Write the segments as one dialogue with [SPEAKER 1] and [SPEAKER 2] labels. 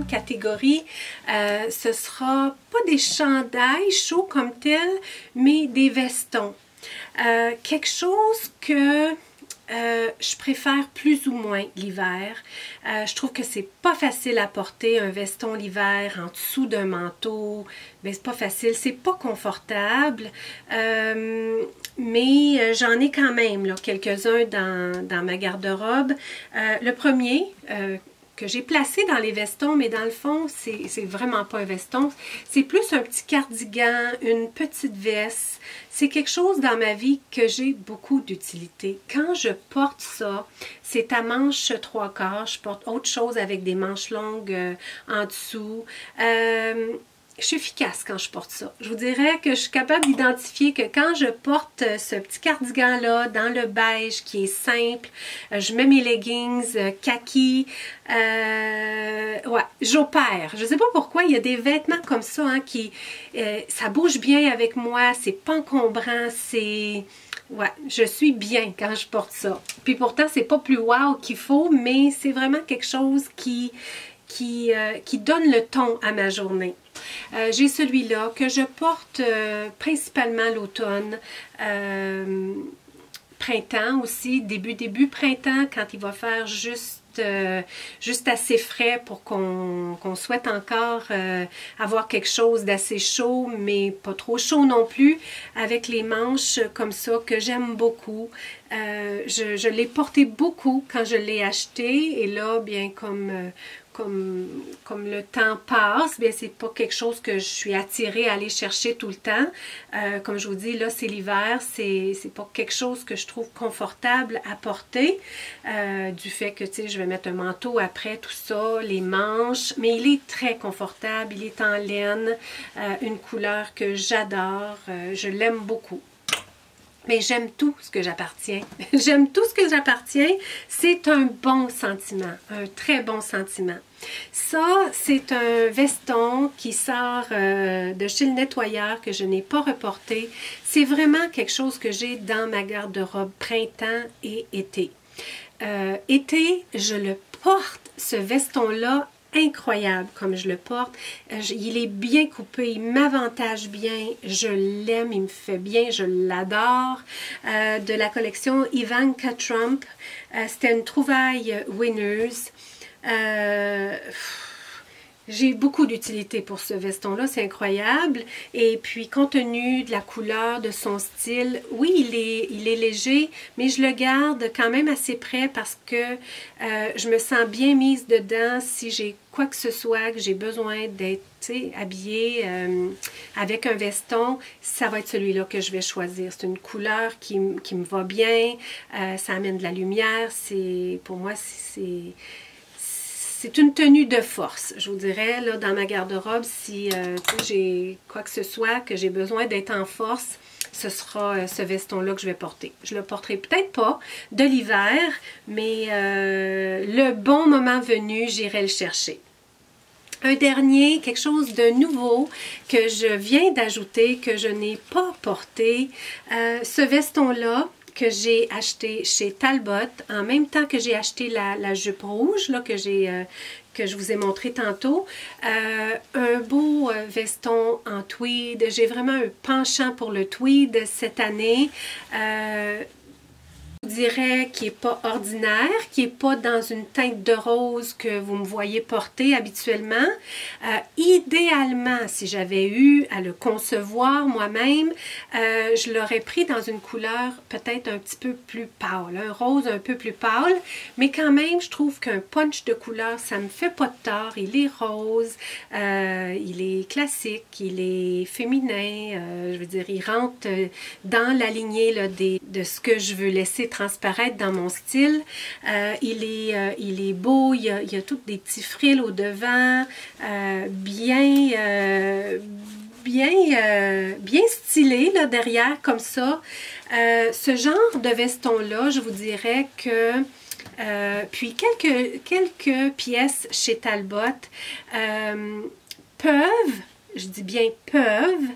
[SPEAKER 1] catégorie. Ce sera pas des chandails chauds comme tels, mais des vestons. Quelque chose que je préfère plus ou moins l'hiver. Je trouve que c'est pas facile à porter un veston l'hiver en dessous d'un manteau. Ben, c'est pas facile, c'est pas confortable. Mais j'en ai quand même quelques-uns dans ma garde-robe. Le premier que j'ai placé dans les vestons, mais dans le fond, c'est vraiment pas un veston. C'est plus un petit cardigan, une petite veste. C'est quelque chose dans ma vie que j'ai beaucoup d'utilité. Quand je porte ça, c'est à manches 3/4. Je porte autre chose avec des manches longues en dessous. Je suis efficace quand je porte ça. Je vous dirais que je suis capable d'identifier que quand je porte ce petit cardigan-là dans le beige qui est simple, je mets mes leggings kaki, ouais, j'opère. Je ne sais pas pourquoi, il y a des vêtements comme ça hein, qui, ça bouge bien avec moi, c'est pas encombrant, c'est... Ouais, je suis bien quand je porte ça. Puis pourtant, c'est pas plus wow qu'il faut, mais c'est vraiment quelque chose qui donne le ton à ma journée. J'ai celui-là que je porte principalement l'automne, printemps aussi, début printemps, quand il va faire juste assez frais pour qu'on souhaite encore avoir quelque chose d'assez chaud, mais pas trop chaud non plus, avec les manches comme ça que j'aime beaucoup. Je l'ai porté beaucoup quand je l'ai acheté et là, bien comme le temps passe, bien c'est pas quelque chose que je suis attirée à aller chercher tout le temps. Comme je vous dis, là c'est l'hiver, c'est pas quelque chose que je trouve confortable à porter, du fait que tu sais je vais mettre un manteau après tout ça, les manches, mais il est très confortable, il est en laine, une couleur que j'adore, je l'aime beaucoup. Mais j'aime tout ce que j'appartiens. J'aime tout ce que j'appartiens. C'est un bon sentiment, un très bon sentiment. Ça, c'est un veston qui sort de chez le nettoyeur que je n'ai pas reporté. C'est vraiment quelque chose que j'ai dans ma garde-robe printemps et été. Été, je le porte, ce veston-là, incroyable comme je le porte. Il est bien coupé, il m'avantage bien, je l'aime, il me fait bien, je l'adore. De la collection Ivanka Trump, c'était une trouvaille Winners. J'ai beaucoup d'utilité pour ce veston-là, c'est incroyable. Et puis, compte tenu de la couleur, de son style, oui, il est léger, mais je le garde quand même assez près parce que je me sens bien mise dedans si j'ai quoi que ce soit, que j'ai besoin d'être habillée avec un veston, ça va être celui-là que je vais choisir. C'est une couleur qui me va bien, ça amène de la lumière, pour moi, c'est une tenue de force, je vous dirais, là, dans ma garde-robe, si j'ai quoi que ce soit, que j'ai besoin d'être en force, ce sera ce veston-là que je vais porter. Je le porterai peut-être pas de l'hiver, mais le bon moment venu, j'irai le chercher. Un dernier, quelque chose de nouveau que je viens d'ajouter, que je n'ai pas porté, ce veston-là, que j'ai acheté chez Talbot, en même temps que j'ai acheté la jupe rouge là, que je vous ai montré tantôt. Un beau veston en tweed. J'ai vraiment un penchant pour le tweed cette année. Je dirais qui n'est pas ordinaire, qui n'est pas dans une teinte de rose que vous me voyez porter habituellement. Idéalement, si j'avais eu à le concevoir moi-même, je l'aurais pris dans une couleur peut-être un petit peu plus pâle, un rose un peu plus pâle, mais quand même, je trouve qu'un punch de couleur, ça me fait pas de tort. Il est rose, il est classique, il est féminin, je veux dire, il rentre dans la lignée là, de ce que je veux laisser transparaître dans mon style. Il est beau, il y a tous des petits frills au devant, bien stylé là, derrière comme ça. Ce genre de veston-là, je vous dirais que puis quelques pièces chez Talbot peuvent, je dis bien peuvent,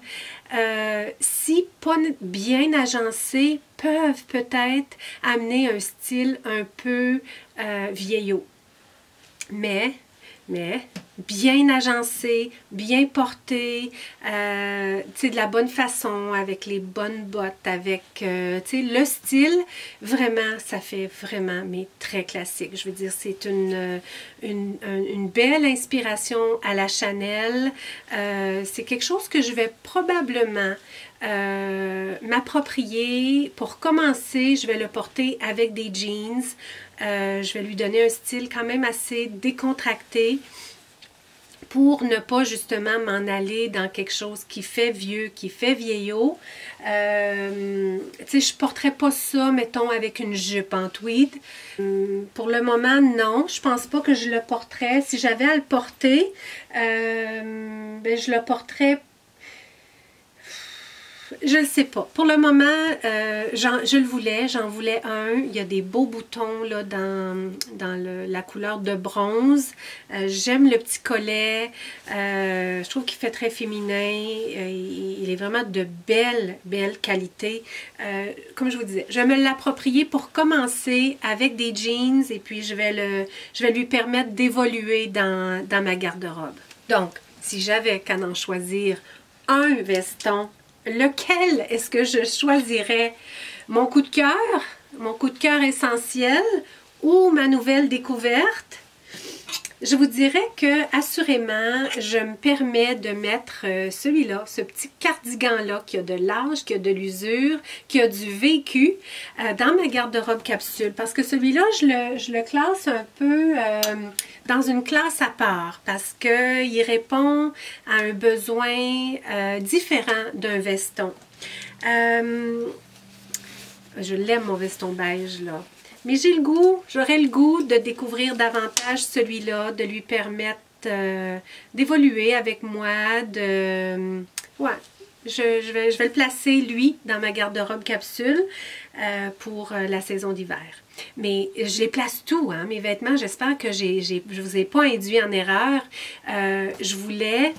[SPEAKER 1] si pas bien agencées, peuvent peut-être amener un style un peu vieillot. Mais mais bien agencé, bien porté, de la bonne façon, avec les bonnes bottes, avec le style, vraiment, ça fait vraiment, mais très classique. Je veux dire, c'est une belle inspiration à la Chanel. C'est quelque chose que je vais probablement m'approprier. Pour commencer, je vais le porter avec des jeans. Je vais lui donner un style quand même assez décontracté pour ne pas justement m'en aller dans quelque chose qui fait vieux, qui fait vieillot. Je ne porterais pas ça, mettons, avec une jupe en tweed. Pour le moment, non. Je pense pas que je le porterais. Si j'avais à le porter, je le porterais. Je ne sais pas. Pour le moment, je le voulais. J'en voulais un. Il y a des beaux boutons là, dans la couleur de bronze. J'aime le petit collet. Je trouve qu'il fait très féminin. Il est vraiment de belle qualité. Comme je vous disais, je vais me l'approprier pour commencer avec des jeans et puis je vais lui permettre d'évoluer dans ma garde-robe. Donc, si j'avais qu'à en choisir un veston, lequel est-ce que je choisirais? Mon coup de cœur essentiel ou ma nouvelle découverte? Je vous dirais que, assurément, je me permets de mettre celui-là, ce petit cardigan-là qui a de l'âge, qui a de l'usure, qui a du vécu dans ma garde-robe capsule. Parce que celui-là, je le classe un peu dans une classe à part parce qu'il répond à un besoin différent d'un veston. Je l'aime, mon veston beige, là. Mais j'aurais le goût de découvrir davantage celui-là, de lui permettre d'évoluer avec moi, ouais, je vais le placer, lui, dans ma garde-robe capsule pour la saison d'hiver. Mais je les place tout, hein, mes vêtements, j'espère que je vous ai pas induit en erreur. Je voulais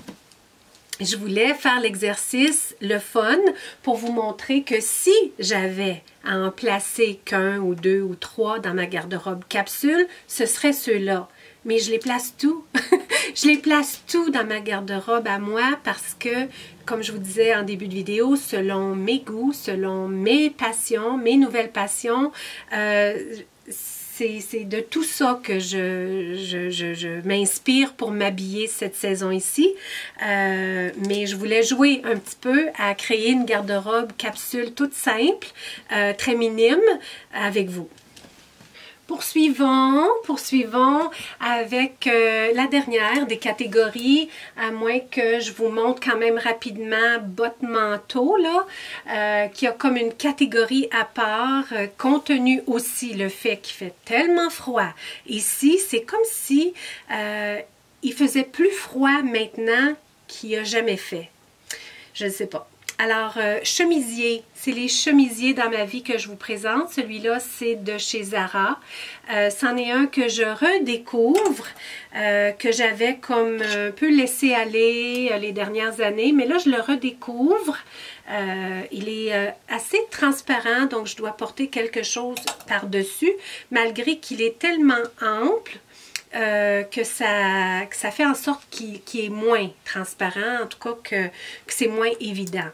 [SPEAKER 1] faire l'exercice, le fun, pour vous montrer que si j'avais à en placer qu'un ou deux ou trois dans ma garde-robe capsule, ce serait ceux-là. Mais je les place tout. Je les place tout dans ma garde-robe à moi parce que, comme je vous disais en début de vidéo, selon mes goûts, selon mes passions, mes nouvelles passions, c'est de tout ça que je m'inspire pour m'habiller cette saison ici. Mais je voulais jouer un petit peu à créer une garde-robe capsule toute simple, très minime, avec vous. Poursuivons avec la dernière des catégories, à moins que je vous montre quand même rapidement bottes manteau, là, qui a comme une catégorie à part, compte tenu aussi le fait qu'il fait tellement froid. Ici, c'est comme si il faisait plus froid maintenant qu'il n'a jamais fait. Je ne sais pas. Alors, chemisier, c'est les chemisiers dans ma vie que je vous présente. Celui-là, c'est de chez Zara. C'en est un que je redécouvre, que j'avais comme un peu laissé aller les dernières années. Mais là, je le redécouvre. Il est assez transparent, donc je dois porter quelque chose par-dessus, malgré qu'il est tellement ample. Que ça fait en sorte qu'il est moins transparent, en tout cas que c'est moins évident,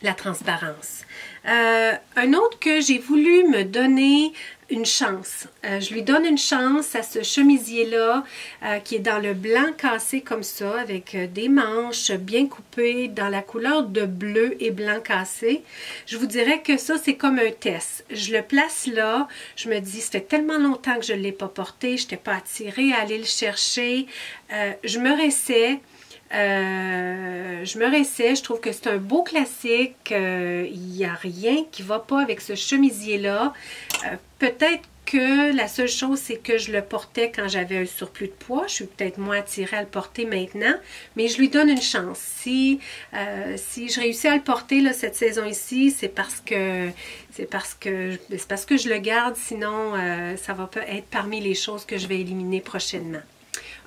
[SPEAKER 1] la transparence. Un autre que j'ai voulu me donner une chance. Je lui donne une chance à ce chemisier-là qui est dans le blanc cassé comme ça, avec des manches bien coupées dans la couleur de bleu et blanc cassé. Je vous dirais que ça, c'est comme un test. Je le place là, je me dis, ça fait tellement longtemps que je ne l'ai pas porté, je n'étais pas attirée à aller le chercher. Je me réessaie. Je trouve que c'est un beau classique, il n'y a rien qui ne va pas avec ce chemisier-là. Peut-être que la seule chose, c'est que je le portais quand j'avais un surplus de poids. Je suis peut-être moins attirée à le porter maintenant, mais je lui donne une chance. Si je réussis à le porter là, cette saison ici, c'est parce que je le garde, sinon ça va pas être parmi les choses que je vais éliminer prochainement.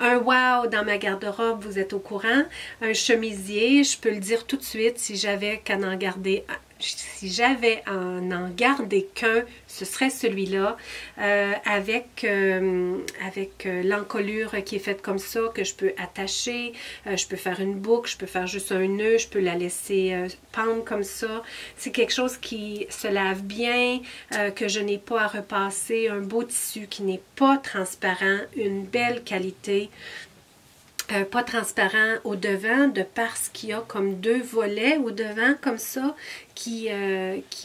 [SPEAKER 1] Un wow dans ma garde-robe, vous êtes au courant. Un chemisier, je peux le dire tout de suite, si j'avais qu'à en garder un. si j'avais à en garder qu'un, ce serait celui-là, avec l'encolure qui est faite comme ça, que je peux attacher, je peux faire une boucle, je peux faire juste un nœud, je peux la laisser pendre comme ça. C'est quelque chose qui se lave bien, que je n'ai pas à repasser, un beau tissu qui n'est pas transparent, une belle qualité. Pas transparent au devant, de parce qu'il y a comme deux volets au devant comme ça qui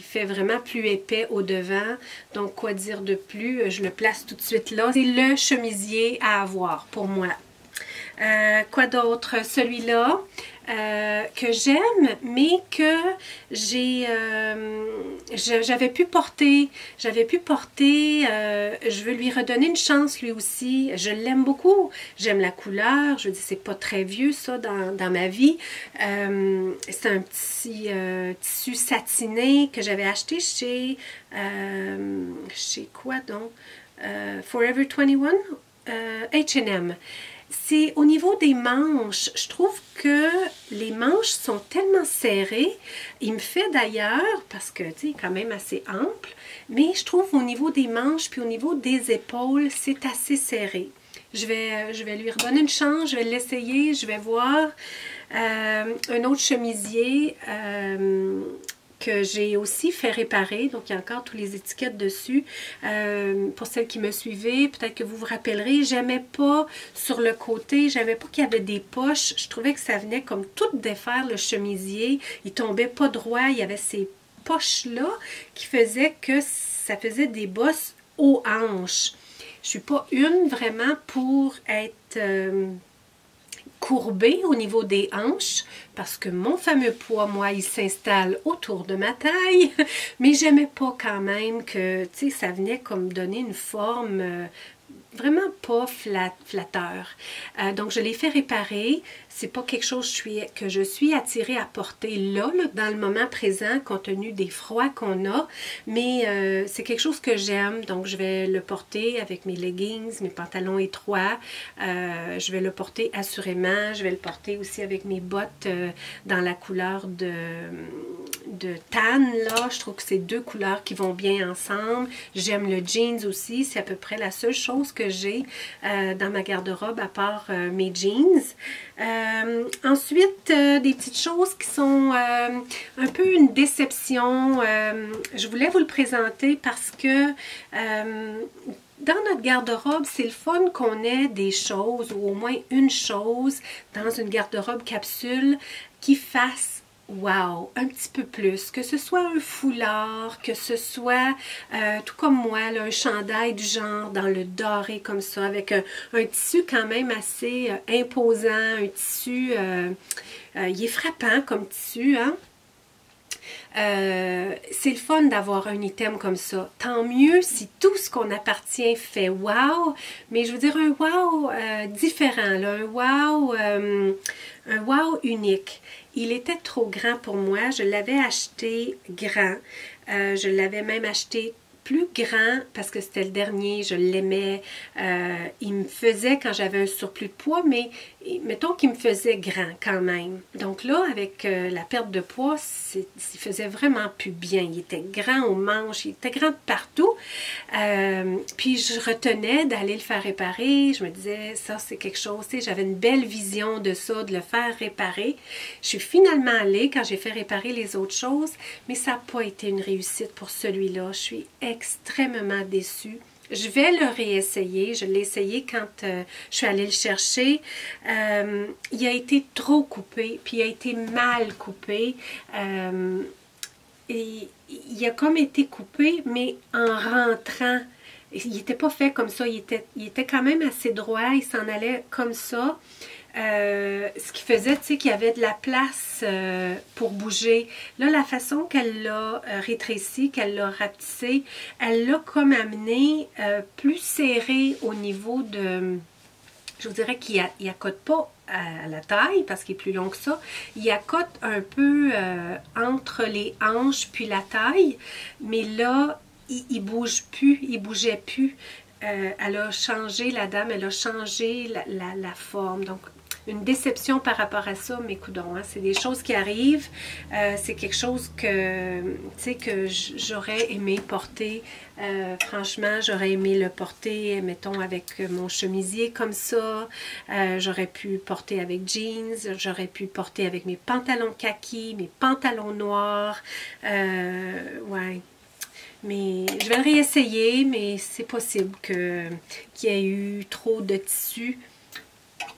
[SPEAKER 1] fait vraiment plus épais au devant. Donc quoi dire de plus, je le place tout de suite là. C'est le chemisier à avoir pour moi. Quoi d'autre? Celui-là que j'aime, mais que j'avais pu porter. Je veux lui redonner une chance lui aussi. Je l'aime beaucoup. J'aime la couleur. Je dis, c'est pas très vieux ça dans ma vie. C'est un petit tissu satiné que j'avais acheté chez quoi donc? Forever 21? H&M. C'est au niveau des manches, je trouve que les manches sont tellement serrées. Il me fait d'ailleurs, parce que tu sais, quand même assez ample, mais je trouve au niveau des manches puis au niveau des épaules, c'est assez serré. Je vais lui redonner une chance, je vais l'essayer, je vais voir. Un autre chemisier que j'ai aussi fait réparer, donc il y a encore toutes les étiquettes dessus. Pour celles qui me suivaient, peut-être que vous vous rappellerez, j'aimais pas sur le côté, j'aimais pas qu'il y avait des poches, je trouvais que ça venait comme tout défaire le chemisier, il tombait pas droit, il y avait ces poches-là qui faisaient que ça faisait des bosses aux hanches. Je suis pas une vraiment pour être courbée au niveau des hanches parce que mon fameux poids, moi, il s'installe autour de ma taille, mais j'aimais pas quand même que, tu sais, ça venait comme donner une forme vraiment pas flatteur. Donc, je l'ai fait réparer. C'est pas quelque chose que je suis attirée à porter là, dans le moment présent, compte tenu des froids qu'on a, mais c'est quelque chose que j'aime. Donc, je vais le porter avec mes leggings, mes pantalons étroits. Je vais le porter assurément. Je vais le porter aussi avec mes bottes dans la couleur de tan, là. Je trouve que c'est deux couleurs qui vont bien ensemble. J'aime le jeans aussi. C'est à peu près la seule chose que j'ai dans ma garde-robe à part mes jeans. Ensuite, des petites choses qui sont un peu une déception. Je voulais vous le présenter parce que dans notre garde-robe, c'est le fun qu'on ait des choses ou au moins une chose dans une garde-robe capsule qui fasse wow, un petit peu plus, que ce soit un foulard, que ce soit, tout comme moi, là, un chandail du genre dans le doré comme ça, avec un tissu quand même assez imposant, un tissu, il est frappant comme tissu, hein? C'est le fun d'avoir un item comme ça. Tant mieux si tout ce qu'on appartient fait wow, mais je veux dire un wow différent, là, un wow unique. Il était trop grand pour moi. Je l'avais acheté grand. Je l'avais même acheté plus grand parce que c'était le dernier, je l'aimais. Il me faisait quand j'avais un surplus de poids, mais mettons qu'il me faisait grand quand même. Donc là, avec la perte de poids, il faisait vraiment plus bien. Il était grand aux manches, il était grand de partout. Puis je retenais d'aller le faire réparer. Je me disais, ça c'est quelque chose, tu sais, j'avais une belle vision de ça, de le faire réparer. Je suis finalement allée quand j'ai fait réparer les autres choses, mais ça n'a pas été une réussite pour celui-là. Je suis extrêmement déçue. Je vais le réessayer. Je l'ai essayé quand je suis allée le chercher. Il a été trop coupé, puis il a été mal coupé. Et il a comme été coupé, mais en rentrant. Il n'était pas fait comme ça. Il était quand même assez droit. Il s'en allait comme ça. Ce qui faisait, tu sais, qu'il y avait de la place pour bouger. Là, la façon qu'elle l'a rétréci, qu'elle l'a rapetissé, elle l'a comme amené plus serré au niveau de... Je vous dirais qu'il accote pas à la taille parce qu'il est plus long que ça. Il accote un peu entre les hanches puis la taille, mais là, il bouge plus, il bougeait plus. Elle a changé, la dame, elle a changé la forme. Donc, une déception par rapport à ça, mais coudonc, hein, c'est des choses qui arrivent. C'est quelque chose que, tu sais, que j'aurais aimé porter. Franchement, j'aurais aimé le porter, mettons, avec mon chemisier comme ça. J'aurais pu porter avec jeans. J'aurais pu porter avec mes pantalons kaki, mes pantalons noirs. Ouais. Mais je vais le réessayer, mais c'est possible qu'il y ait eu trop de tissu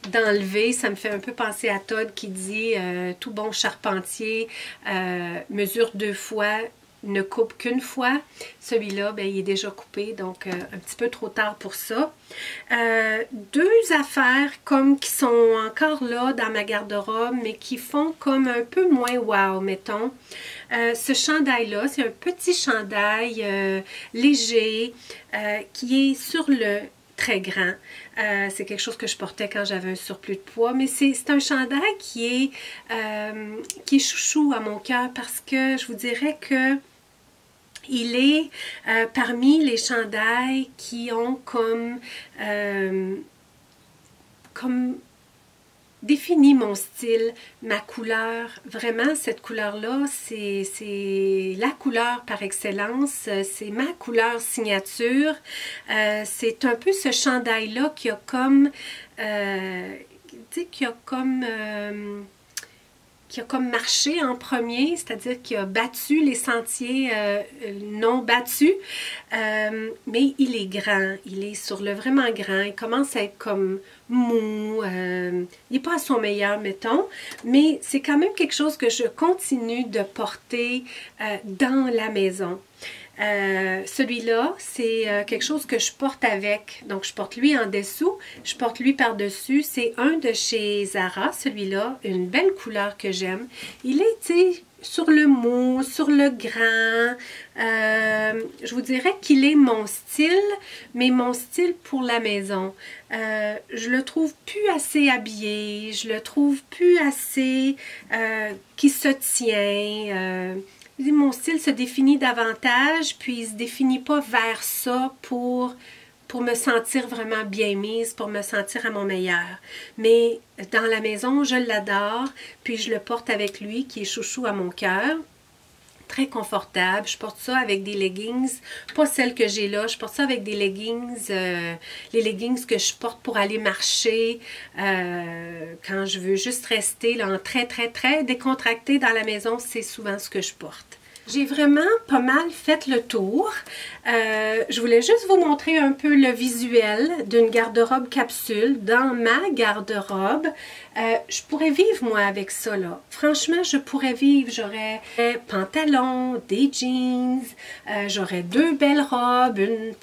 [SPEAKER 1] d'enlever. Ça me fait un peu penser à Todd qui dit tout bon charpentier mesure 2 fois, ne coupe qu'une fois. Celui-là, ben, il est déjà coupé, donc un petit peu trop tard pour ça. 2 affaires comme qui sont encore là dans ma garde-robe, mais qui font comme un peu moins wow, mettons. Ce chandail-là, c'est un petit chandail léger qui est sur le très grand. C'est quelque chose que je portais quand j'avais un surplus de poids, mais c'est un chandail qui est chouchou à mon cœur parce que je vous dirais que il est parmi les chandails qui ont comme défini mon style, ma couleur. Vraiment, cette couleur-là, c'est la couleur par excellence. C'est ma couleur signature. C'est un peu ce chandail-là qui a comme, tu sais, qui a comme marché en premier, c'est-à-dire qui a battu les sentiers non battus, mais il est grand, il est sur le vraiment grand, il commence à être comme mou, il n'est pas à son meilleur, mettons, mais c'est quand même quelque chose que je continue de porter dans la maison. Celui-là, c'est quelque chose que je porte avec. Donc, je porte lui en dessous, je porte lui par-dessus. C'est un de chez Zara, celui-là, une belle couleur que j'aime. Il est, tu sais, sur le mou, sur le grand. Je vous dirais qu'il est mon style, mais mon style pour la maison. Je le trouve plus assez habillé, je le trouve plus assez qui se tient. Mon style se définit davantage, puis il ne se définit pas vers ça pour me sentir vraiment bien mise, pour me sentir à mon meilleur. Mais dans la maison, je l'adore, puis je le porte avec lui, qui est chouchou à mon cœur. Très confortable. Je porte ça avec des leggings, pas celles que j'ai là. Je porte ça avec des leggings, les leggings que je porte pour aller marcher quand je veux juste rester là, en très décontracté dans la maison. C'est souvent ce que je porte. J'ai vraiment pas mal fait le tour. Je voulais juste vous montrer un peu le visuel d'une garde-robe capsule dans ma garde-robe. Je pourrais vivre, moi, avec ça, là. Franchement, je pourrais vivre. J'aurais des pantalons, des jeans, j'aurais 2 belles robes, une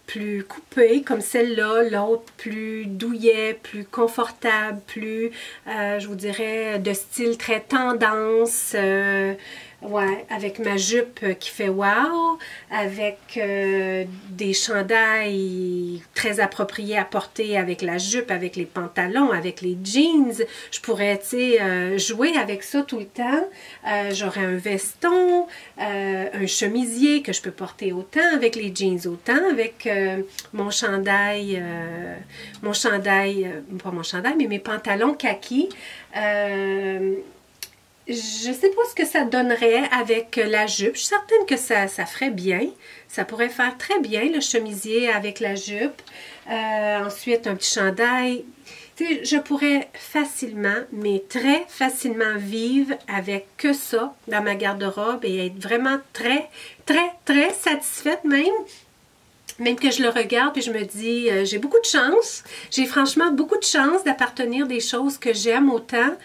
[SPEAKER 1] plus coupée comme celle-là, l'autre plus douillet, plus confortable, plus, je vous dirais, de style très tendance. Ouais, avec ma jupe qui fait wow, avec des chandails très appropriés à porter avec la jupe, avec les pantalons, avec les jeans. Je pourrais, tu sais, jouer avec ça tout le temps. J'aurais un veston, un chemisier que je peux porter autant avec les jeans, autant avec mon chandail, pas mon chandail, mais mes pantalons kaki. Je ne sais pas ce que ça donnerait avec la jupe. Je suis certaine que ça ferait bien. Ça pourrait faire très bien le chemisier avec la jupe. Ensuite, un petit chandail. Tu sais, je pourrais facilement, mais très facilement vivre avec que ça dans ma garde-robe et être vraiment très satisfaite même. Même que je le regarde et je me dis, j'ai beaucoup de chance. J'ai franchement beaucoup de chance d'appartenir des choses que j'aime autant.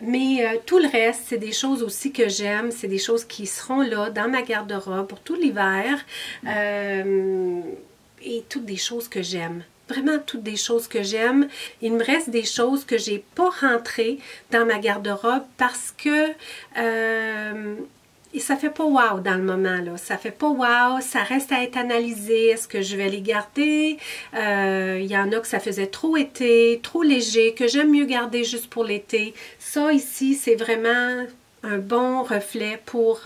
[SPEAKER 1] Mais tout le reste, c'est des choses aussi que j'aime. C'est des choses qui seront là dans ma garde-robe pour tout l'hiver. Et toutes des choses que j'aime. Vraiment toutes des choses que j'aime. Il me reste des choses que j'ai pas rentrées dans ma garde-robe parce que... et ça fait pas wow dans le moment, là. Ça fait pas wow, ça reste à être analysé. Est-ce que je vais les garder? Il y en a que ça faisait trop été, trop léger, que j'aime mieux garder juste pour l'été. Ça, ici, c'est vraiment un bon reflet pour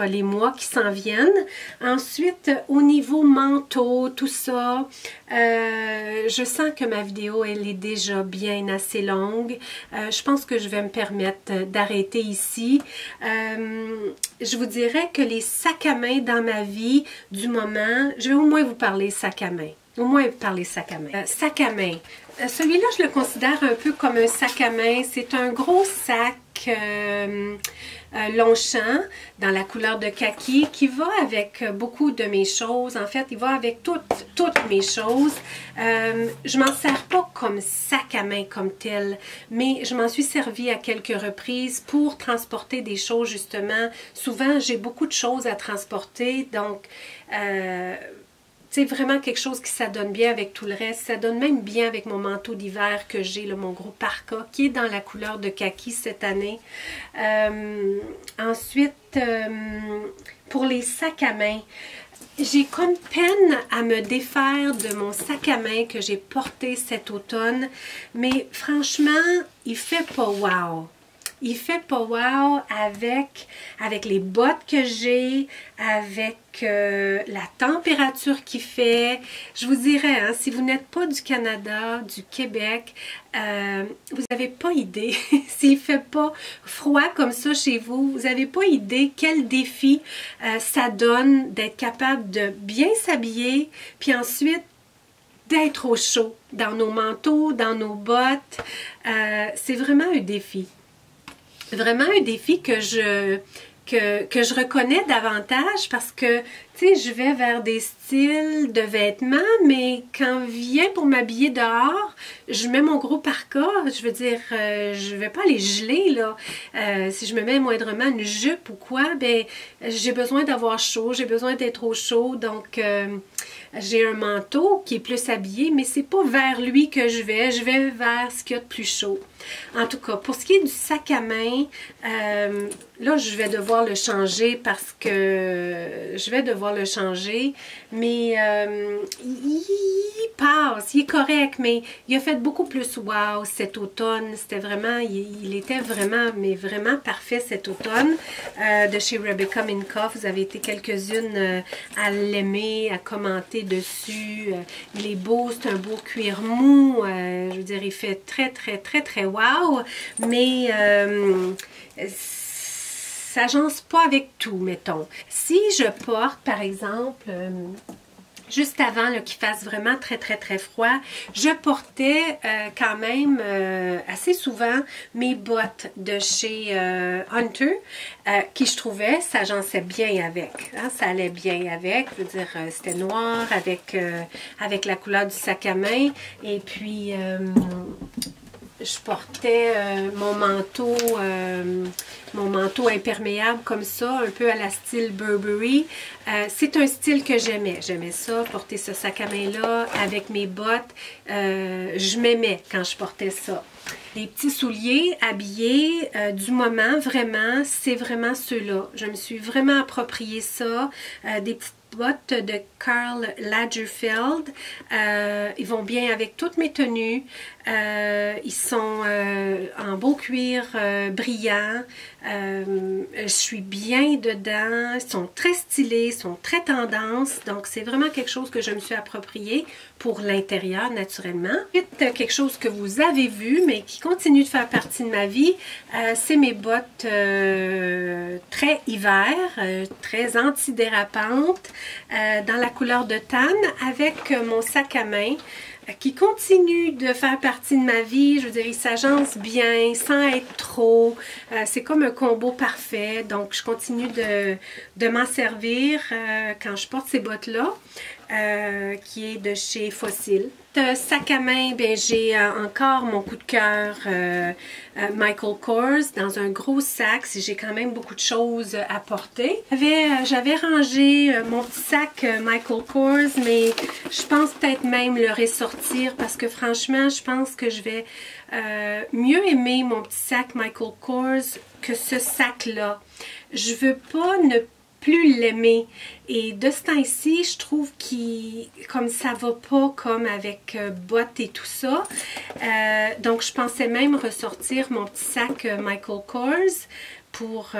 [SPEAKER 1] les mois qui s'en viennent. Ensuite, au niveau manteau, tout ça, je sens que ma vidéo, elle est déjà bien assez longue. Je pense que je vais me permettre d'arrêter ici. Je vous dirais que les sacs à main dans ma vie du moment, je vais au moins vous parler sac à main. Au moins parler sac à main. Sac à main. Celui-là, je le considère un peu comme un sac à main. C'est un gros sac Longchamp dans la couleur de kaki qui va avec beaucoup de mes choses. En fait, il va avec toutes mes choses. Je m'en sers pas comme sac à main comme tel, mais je m'en suis servi à quelques reprises pour transporter des choses justement. Souvent, j'ai beaucoup de choses à transporter, donc c'est vraiment quelque chose qui s'adonne bien avec tout le reste. Ça donne même bien avec mon manteau d'hiver que j'ai, mon gros parka, qui est dans la couleur de kaki cette année. Ensuite, pour les sacs à main, j'ai comme peine à me défaire de mon sac à main que j'ai porté cet automne. Mais franchement, il fait pas wow. Il fait pas wow avec les bottes que j'ai, avec la température qu'il fait. Je vous dirais, hein, si vous n'êtes pas du Canada, du Québec, vous n'avez pas idée. S'il ne fait pas froid comme ça chez vous, vous n'avez pas idée quel défi ça donne d'être capable de bien s'habiller, puis ensuite d'être au chaud dans nos manteaux, dans nos bottes. C'est vraiment un défi. Vraiment un défi que je reconnais davantage parce que, tu sais, je vais vers des styles de vêtements, mais quand vient pour m'habiller dehors, je mets mon gros parka, je veux dire, je vais pas aller geler, là. Si je me mets moindrement une jupe ou quoi, ben j'ai besoin d'avoir chaud, j'ai besoin d'être au chaud, donc j'ai un manteau qui est plus habillé, mais c'est pas vers lui que je vais vers ce qu'il y a de plus chaud. En tout cas, pour ce qui est du sac à main, là, je vais devoir le changer parce que je vais devoir le changer, mais il passe, il est correct, mais il a fait beaucoup plus wow cet automne. C'était vraiment, il était vraiment, mais vraiment parfait cet automne. De chez Rebecca Minkoff, vous avez été quelques-unes à l'aimer, à commenter dessus. Il est beau, c'est un beau cuir mou. Je veux dire, il fait très, très, très, très wow, mais ça n'agence pas avec tout, mettons. Si je porte, par exemple, juste avant qu'il fasse vraiment très, très, très froid, je portais quand même assez souvent mes bottes de chez Hunter, qui je trouvais s'agençait bien avec. Hein, ça allait bien avec. Je veux dire, c'était noir avec la couleur du sac à main. Et puis, je portais mon manteau imperméable comme ça, un peu à la style Burberry. C'est un style que j'aimais. J'aimais ça, porter ce sac à main-là avec mes bottes. Je m'aimais quand je portais ça. Les petits souliers habillés du moment, vraiment, c'est vraiment ceux-là. Je me suis vraiment approprié ça. Des petites bottes de Karl Lagerfeld. Ils vont bien avec toutes mes tenues. Ils sont en beau cuir brillant. Je suis bien dedans. Ils sont très stylés, ils sont très tendance. Donc, c'est vraiment quelque chose que je me suis approprié pour l'intérieur, naturellement. Ensuite, quelque chose que vous avez vu, mais qui continue de faire partie de ma vie, c'est mes bottes très hiver, très antidérapantes, dans la couleur de tan, avec mon sac à main, qui continue de faire partie de ma vie. Je veux dire, il s'agence bien, sans être trop. C'est comme un combo parfait. Donc, je continue de m'en servir quand je porte ces bottes-là, qui est de chez Fossil. Sac à main, ben, j'ai encore mon coup de cœur Michael Kors dans un gros sac. J'ai quand même beaucoup de choses à porter. J'avais rangé mon petit sac Michael Kors, mais je pense peut-être même le ressortir parce que franchement, je pense que je vais mieux aimer mon petit sac Michael Kors que ce sac-là. Je veux pas ne plus l'aimer. Et de ce temps-ci, je trouve comme ça va pas comme avec bottes et tout ça. Donc, je pensais même ressortir mon petit sac Michael Kors pour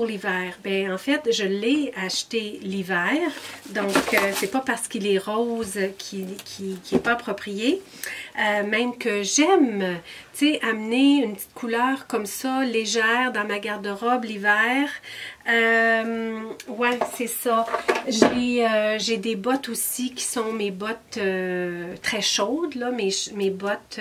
[SPEAKER 1] l'hiver? Ben, en fait, je l'ai acheté l'hiver, donc c'est pas parce qu'il est rose qu'il est pas approprié. Même que j'aime, tu sais, amener une petite couleur comme ça, légère, dans ma garde-robe l'hiver. Ouais, c'est ça. J'ai des bottes aussi qui sont mes bottes très chaudes, là, mes bottes...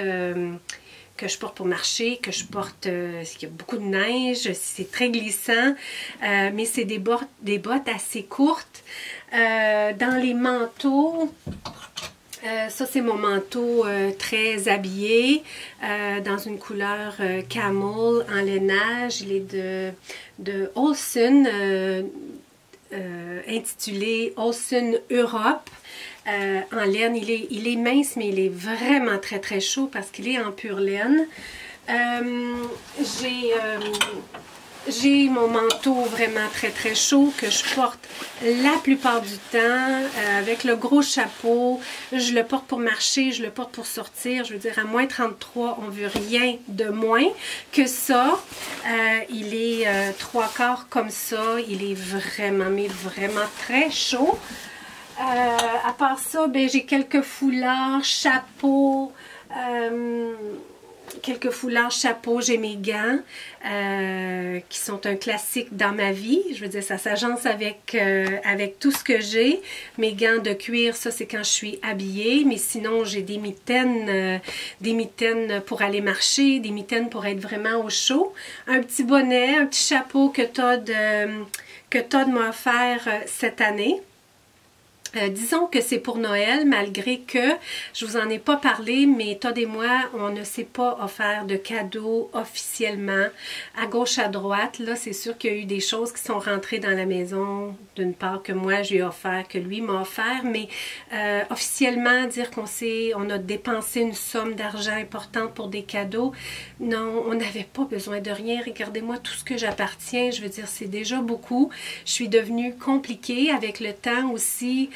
[SPEAKER 1] que je porte pour marcher, que je porte, il y a beaucoup de neige, c'est très glissant, mais c'est des bottes assez courtes. Dans les manteaux, ça c'est mon manteau très habillé, dans une couleur camel en lainage. Il est de Olsen, intitulé Olsen Europe. En laine, il est mince, mais il est vraiment très très chaud parce qu'il est en pure laine. J'ai mon manteau vraiment très très chaud que je porte la plupart du temps avec le gros chapeau. Je le porte pour marcher, je le porte pour sortir. Je veux dire, à moins 33, on ne veut rien de moins que ça. Il est 3/4 comme ça. Il est vraiment, mais vraiment très chaud. À part ça, ben, j'ai quelques foulards, chapeaux, j'ai mes gants qui sont un classique dans ma vie. Je veux dire, ça s'agence avec tout ce que j'ai. Mes gants de cuir, ça c'est quand je suis habillée, mais sinon j'ai des mitaines pour aller marcher, des mitaines pour être vraiment au chaud. Un petit bonnet, un petit chapeau que Todd m'a offert cette année. Disons que c'est pour Noël, malgré que je vous en ai pas parlé, mais Todd et moi, on ne s'est pas offert de cadeaux officiellement à gauche, à droite. Là, c'est sûr qu'il y a eu des choses qui sont rentrées dans la maison, d'une part que moi j'ai offert, que lui m'a offert, mais officiellement, dire on a dépensé une somme d'argent importante pour des cadeaux, non, on n'avait pas besoin de rien. Regardez-moi tout ce que j'appartiens, je veux dire, c'est déjà beaucoup. Je suis devenue compliquée avec le temps aussi.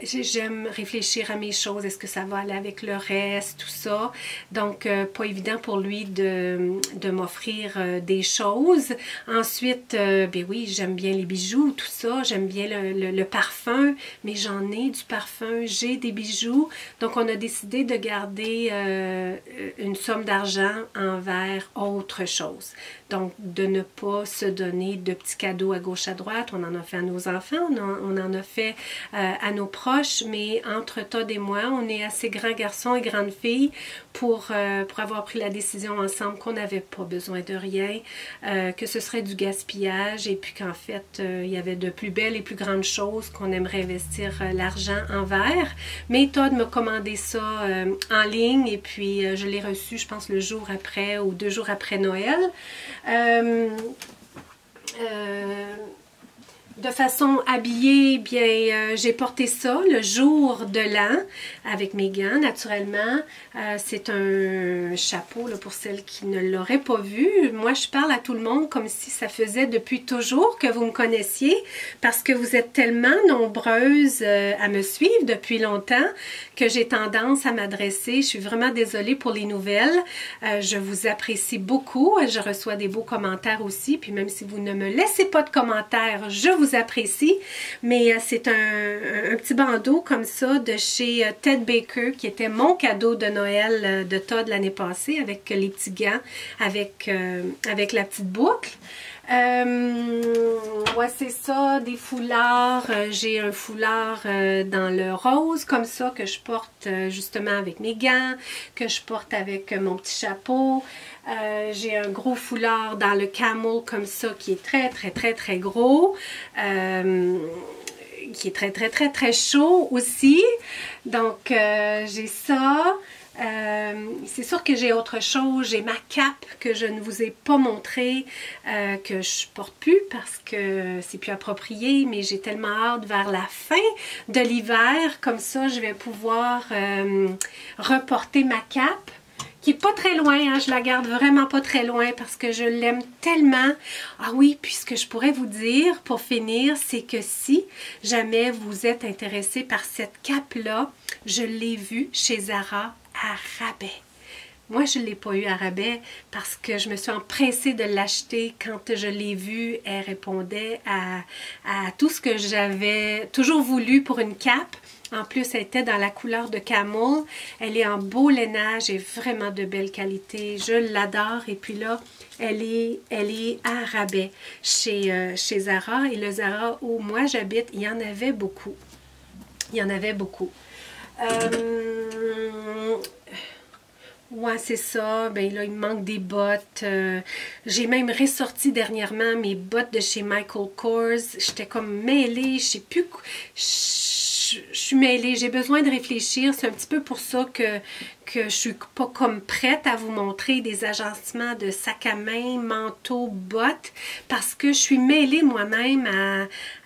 [SPEAKER 1] J'aime réfléchir à mes choses, est-ce que ça va aller avec le reste, tout ça, donc pas évident pour lui de m'offrir des choses. Ensuite, ben oui, j'aime bien les bijoux, tout ça, j'aime bien le parfum, mais j'en ai du parfum, j'ai des bijoux, donc on a décidé de garder une somme d'argent envers autre chose, donc de ne pas se donner de petits cadeaux à gauche à droite. On en a fait à nos enfants, on en a fait à nos proches, mais entre Todd et moi, on est assez grands garçons et grandes filles pour avoir pris la décision ensemble qu'on n'avait pas besoin de rien, que ce serait du gaspillage et puis qu'en fait, il y avait de plus belles et plus grandes choses qu'on aimerait investir l'argent envers. Mais Todd m'a commandé ça en ligne et puis je l'ai reçu, je pense, le jour après ou 2 jours après Noël. De façon habillée, bien, j'ai porté ça le jour de l'an avec mes gants, naturellement. C'est un chapeau, là, pour celles qui ne l'auraient pas vu. Moi, je parle à tout le monde comme si ça faisait depuis toujours que vous me connaissiez, parce que vous êtes tellement nombreuses à me suivre depuis longtemps que j'ai tendance à m'adresser. Je suis vraiment désolée pour les nouvelles. Je vous apprécie beaucoup. Je reçois des beaux commentaires aussi. Puis même si vous ne me laissez pas de commentaires, je vous apprécie, mais c'est un petit bandeau comme ça de chez Ted Baker qui était mon cadeau de Noël de Todd l'année passée avec les petits gants, avec la petite boucle. Ouais, c'est ça, des foulards. J'ai un foulard dans le rose comme ça que je porte justement avec mes gants, que je porte avec mon petit chapeau. J'ai un gros foulard dans le camel comme ça qui est très très très très gros, qui est très très très très chaud aussi. Donc j'ai ça. C'est sûr que j'ai autre chose, j'ai ma cape que je ne vous ai pas montrée, que je porte plus parce que c'est plus approprié, mais j'ai tellement hâte vers la fin de l'hiver, comme ça je vais pouvoir reporter ma cape, qui est pas très loin, hein, je la garde vraiment pas très loin parce que je l'aime tellement. Ah oui, puis ce que je pourrais vous dire pour finir, c'est que si jamais vous êtes intéressé par cette cape-là, je l'ai vue chez Zara à rabais. Moi, je ne l'ai pas eu à rabais parce que je me suis empressée de l'acheter. Quand je l'ai vue, elle répondait à tout ce que j'avais toujours voulu pour une cape. En plus, elle était dans la couleur de camel. Elle est en beau lainage et vraiment de belle qualité. Je l'adore. Et puis là, elle est à rabais chez Zara. Et le Zara où moi j'habite, il y en avait beaucoup. Il y en avait beaucoup. Ouais, c'est ça. Ben là, il me manque des bottes. J'ai même ressorti dernièrement mes bottes de chez Michael Kors. J'étais comme mêlée. Je sais plus. Je suis mêlée. J'ai besoin de réfléchir. C'est un petit peu pour ça que je suis pas comme prête à vous montrer des agencements de sac à main, manteau, bottes, parce que je suis mêlée moi-même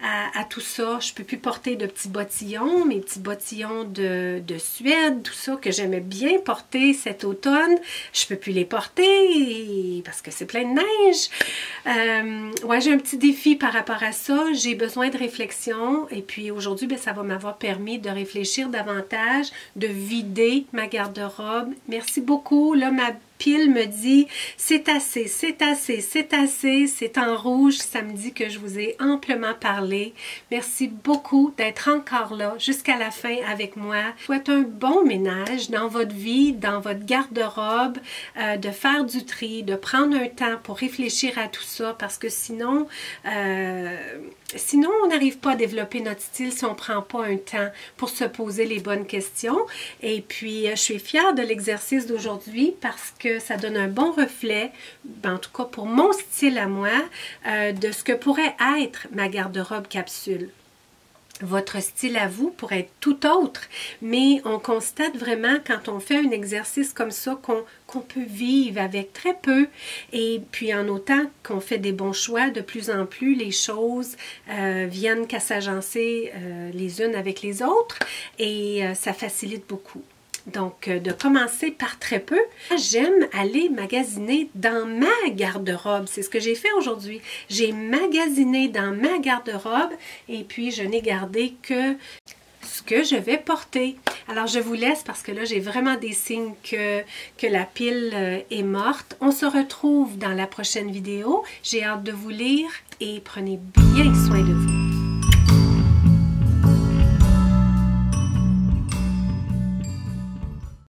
[SPEAKER 1] à tout ça. Je peux plus porter de petits bottillons, mes petits bottillons de Suède, tout ça que j'aimais bien porter cet automne. Je peux plus les porter parce que c'est plein de neige. Ouais, j'ai un petit défi par rapport à ça. J'ai besoin de réflexion et puis aujourd'hui, ben, ça va m'avoir permis de réfléchir davantage, de vider ma garde-robe. Merci beaucoup. Là, ma pile me dit c'est assez, c'est assez, c'est assez. C'est en rouge. Ça me dit que je vous ai amplement parlé. Merci beaucoup d'être encore là jusqu'à la fin avec moi. Je souhaite un bon ménage dans votre vie, dans votre garde-robe, de faire du tri, de prendre un temps pour réfléchir à tout ça parce que sinon, on n'arrive pas à développer notre style si on ne prend pas un temps pour se poser les bonnes questions. Et puis, je suis fière de l'exercice d'aujourd'hui parce que ça donne un bon reflet, en tout cas pour mon style à moi, de ce que pourrait être ma garde-robe capsule. Votre style à vous pourrait être tout autre, mais on constate vraiment quand on fait un exercice comme ça qu'on peut vivre avec très peu et puis en autant qu'on fait des bons choix, de plus en plus les choses viennent qu'à s'agencer les unes avec les autres et ça facilite beaucoup. Donc, de commencer par très peu, j'aime aller magasiner dans ma garde-robe. C'est ce que j'ai fait aujourd'hui. J'ai magasiné dans ma garde-robe et puis je n'ai gardé que ce que je vais porter. Alors, je vous laisse parce que là, j'ai vraiment des signes que la pile est morte. On se retrouve dans la prochaine vidéo. J'ai hâte de vous lire et prenez bien soin de vous.